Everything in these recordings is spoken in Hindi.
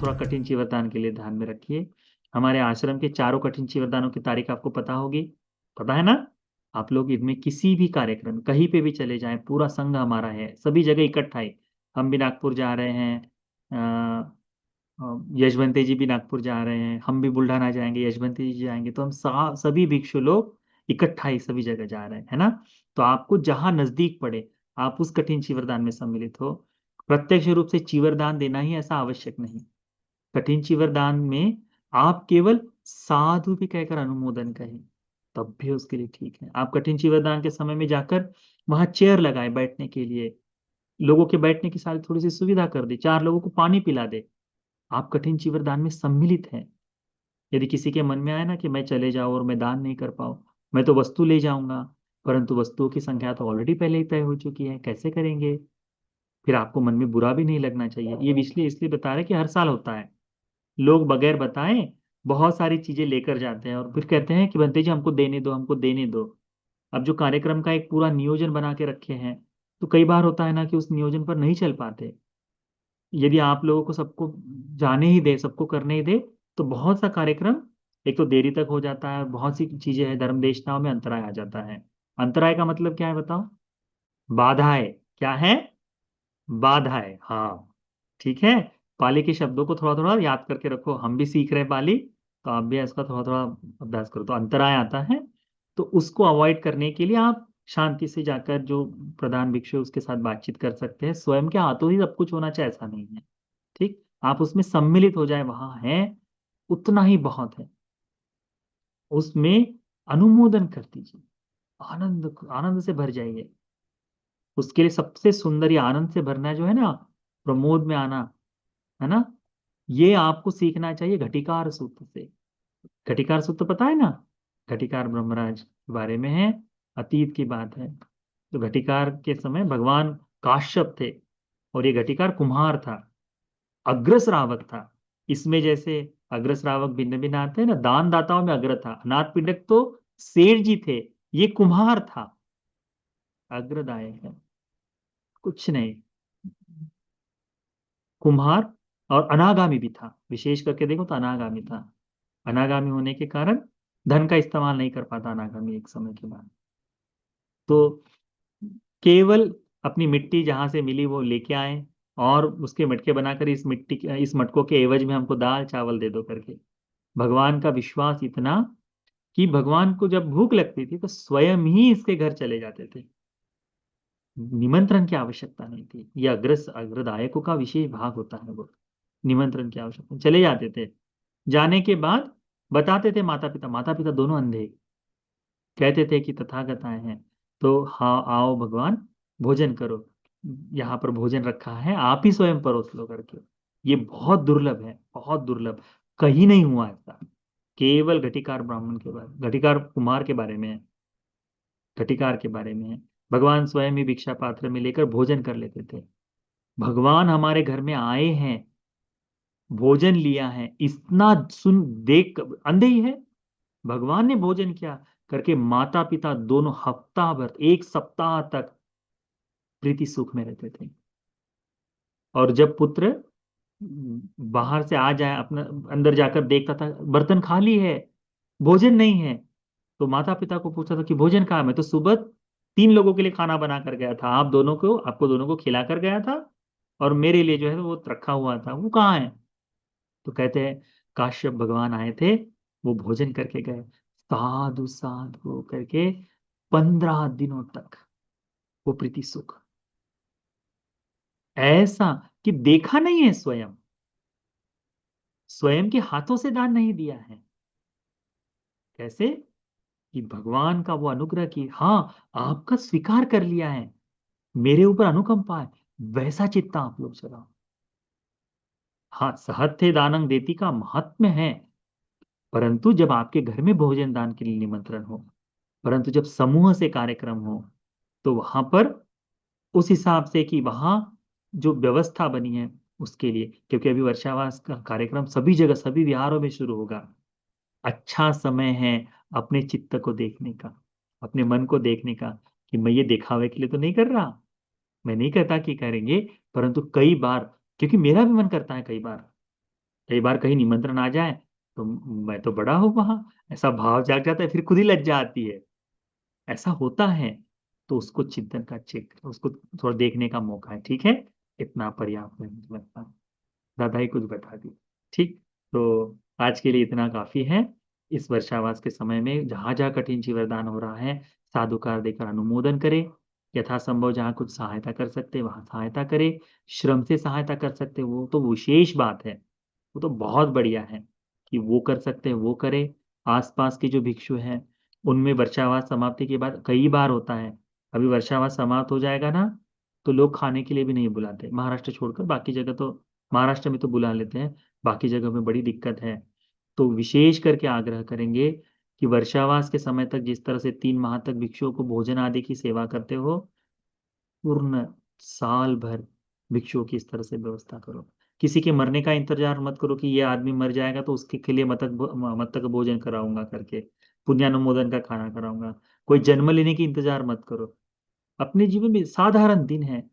थोड़ा कठिन चीवरदान के लिए ध्यान में रखिए। हमारे आश्रम के चारों कठिन चीवरदानों की तारीख आपको पता होगी, पता है ना? आप लोग इनमें किसी भी कार्यक्रम कहीं पे भी चले जाएं, पूरा संघ हमारा है, सभी जगह इकट्ठा है। हम भी नागपुर जा रहे हैं, यशवंती जी भी नागपुर जा रहे हैं, हम भी बुल्ढाना जाएंगे, यशवंती जी जाएंगे, तो हम सभी भिक्षु लोग इकट्ठा ही सभी जगह जा रहे हैं, है ना? तो आपको जहां नजदीक पड़े आप उस कठिन चीवरदान में सम्मिलित हो। प्रत्यक्ष रूप से चीवरदान देना ही ऐसा आवश्यक नहीं। कठिन चीवरदान में आप केवल साधु भी कहकर अनुमोदन कहें तब भी उसके लिए ठीक है। आप कठिन चीवरदान के समय में जाकर वहां चेयर लगाए बैठने के लिए, लोगों के बैठने की सारी थोड़ी सी सुविधा कर दे, चार लोगों को पानी पिला दे। आप कठिन चीवरदान में सम्मिलित हैं। यदि किसी के मन में आए ना कि मैं चले जाऊं और मैं दान नहीं कर पाऊं, मैं तो वस्तु ले जाऊंगा, परंतु वस्तुओं की संख्या तो ऑलरेडी पहले ही तय हो चुकी है, कैसे करेंगे? फिर आपको मन में बुरा भी नहीं लगना चाहिए। ये इसलिए इसलिए बता रहे कि हर साल होता है। लोग बगैर बताए बहुत सारी चीजें लेकर जाते हैं और फिर कहते हैं कि बंते जी हमको देने दो, हमको देने दो। अब जो कार्यक्रम का एक पूरा नियोजन बना के रखे हैं, तो कई बार होता है ना कि उस नियोजन पर नहीं चल पाते। यदि आप लोगों को सबको जाने ही दे, सबको करने ही दे, तो बहुत सा कार्यक्रम एक तो देरी तक हो जाता है, बहुत सी चीजें हैं, धर्म देशनाओं में अंतराय आ जाता है। अंतराय का मतलब क्या है बताओ? बाधाएं। क्या है? बाधाएं, हाँ। ठीक है। पाली के शब्दों को थोड़ा थोड़ा याद करके रखो, हम भी सीख रहे हैं पाली, तो आप भी इसका थोड़ा थोड़ा अभ्यास करो। तो अंतराय आता है, तो उसको अवॉइड करने के लिए आप शांति से जाकर जो प्रधान भिक्षु है उसके साथ बातचीत कर सकते हैं। स्वयं के हाथों ही सब कुछ होना चाहिए ऐसा नहीं है। ठीक, आप उसमें सम्मिलित हो जाए, वहां है उतना ही बहुत है। उसमें अनुमोदन कर दीजिए, आनंद आनंद से भर जाइए। उसके लिए सबसे सुंदर ये आनंद से भरना जो है ना, प्रमोद में आना, है ना, ये आपको सीखना चाहिए घटिकार सूत्र से। घटिकार सूत्र पता है ना? घटिकार ब्रह्मराज के बारे में है, अतीत की बात है। तो घटिकार के समय भगवान काश्यप थे, और ये घटिकार कुम्हार था, अग्र श्रावक था। इसमें जैसे अग्र श्रावक भिन्न भिन्न आते हैं ना, दान दाताओं में अग्र था, अनाथ पिंडक तो सेठ जी थे, ये कुम्हार था, अग्रदायक है कुछ नहीं। कुम्हार, और अनागामी भी था, विशेष करके देखो तो अनागामी था। अनागामी होने के कारण धन का इस्तेमाल नहीं कर पाता अनागामी एक समय के बाद। तो केवल अपनी मिट्टी जहां से मिली वो लेके आए, और उसके मटके बनाकर इस मटकों के एवज में हमको दाल चावल दे दो करके। भगवान का विश्वास इतना कि भगवान को जब भूख लगती थी तो स्वयं ही इसके घर चले जाते थे, निमंत्रण की आवश्यकता नहीं थी। ये अग्रदायकों का विशेष भाग होता है वो, निमंत्रण की आवश्यकता, चले जाते थे। जाने के बाद बताते थे, माता पिता दोनों अंधे, कहते थे कि तथागत आए हैं, तो हाँ आओ भगवान, भोजन करो, यहाँ पर भोजन रखा है, आप ही स्वयं परोस लो करके। ये बहुत दुर्लभ है, बहुत दुर्लभ, कहीं नहीं हुआ ऐसा। केवल घटिकार ब्राह्मण के बारे, घटिकार कुमार के बारे में है, घटिकार के बारे में है। भगवान स्वयं ही भिक्षा पात्र में लेकर भोजन कर लेते थे। भगवान हमारे घर में आए हैं, भोजन लिया है, इतना सुन देख अंधे ही है, भगवान ने भोजन किया करके माता पिता दोनों हफ्ता भर, एक सप्ताह तक प्रीति सुख में रहते थे। और जब पुत्र बाहर से आ जाए, अपना अंदर जाकर देखता था बर्तन खाली है, भोजन नहीं है, तो माता पिता को पूछता था कि भोजन कहाँ है? मैं तो सुबह 3 लोगों के लिए खाना बना कर गया था, आपको दोनों को खिला कर गया था, और मेरे लिए जो है वो रखा हुआ था, वो कहाँ है? तो कहते हैं काश्यप भगवान आए थे, वो भोजन करके गए, साधु साधु करके 15 दिनों तक वो प्रीति सुख, ऐसा कि देखा नहीं है, स्वयं स्वयं के हाथों से दान नहीं दिया है। कैसे? कि भगवान का वो अनुग्रह की, हाँ आपका स्वीकार कर लिया है, मेरे ऊपर अनुकंपा है, वैसा चित्ता आप लोग चलाओ। हाँ, सहत्य दानंग देती का महात्म्य है, परंतु जब आपके घर में भोजन दान के लिए निमंत्रण हो, परंतु जब समूह से कार्यक्रम हो, तो वहां पर उस हिसाब से कि वहां जो व्यवस्था बनी है उसके लिए, क्योंकि अभी वर्षावास का कार्यक्रम सभी जगह सभी विहारों में शुरू होगा। अच्छा समय है अपने चित्त को देखने का, अपने मन को देखने का, कि मैं ये दिखावे के लिए तो नहीं कर रहा, मैं नहीं कहता कि करेंगे, परंतु कई बार, क्योंकि मेरा भी मन करता है कई बार, कई बार कहीं निमंत्रण आ जाए तो मैं तो बड़ा हूँ वहां, ऐसा भाव जाग जाता है, फिर खुद ही लज्जा आती है। ऐसा होता है, तो उसको चिंतन का चेक, उसको थोड़ा देखने का मौका है, ठीक है। इतना पर्याप्त है मुझे लगता है। दादा ही कुछ बता दी। ठीक। तो आज के लिए इतना काफी है। इस वर्षावास के समय में जहां जहां कठिन वरदान हो रहा है, साधुकार देकर अनुमोदन करें। यथासंभव जहां कुछ सहायता कर सकते वहां सहायता करें। श्रम से सहायता कर सकते वो तो विशेष बात है, वो तो बहुत बढ़िया है कि वो कर सकते हैं, वो करें। आसपास के जो भिक्षु हैं, उनमें वर्षावास समाप्ति के बाद कई बार होता है, अभी वर्षावास समाप्त हो जाएगा ना, तो लोग खाने के लिए भी नहीं बुलाते, महाराष्ट्र छोड़कर बाकी जगह तो, महाराष्ट्र में तो बुला लेते हैं, बाकी जगह में बड़ी दिक्कत है। तो विशेष करके आग्रह करेंगे कि वर्षावास के समय तक जिस तरह से 3 माह तक भिक्षुओं को भोजन आदि की सेवा करते हो, पूर्ण साल भर भिक्षुओं की इस तरह से व्यवस्था करो। किसी के मरने का इंतजार मत करो कि ये आदमी मर जाएगा तो उसके के लिए मत्तक भोजन कराऊंगा करके, पुण्यानुमोदन का खाना कराऊंगा। कोई जन्म लेने की इंतजार मत करो। अपने जीवन में साधारण दिन है,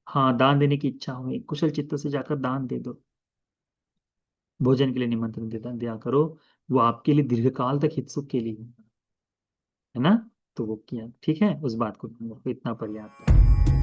हाँ दान देने की इच्छा हुई, कुशल चित्त से जाकर दान दे दो, भोजन के लिए निमंत्रण देता दिया करो। वो आपके लिए दीर्घकाल तक हितसुख के लिए है ना। तो वो किया, ठीक है, उस बात को इतना पर्याप्त है।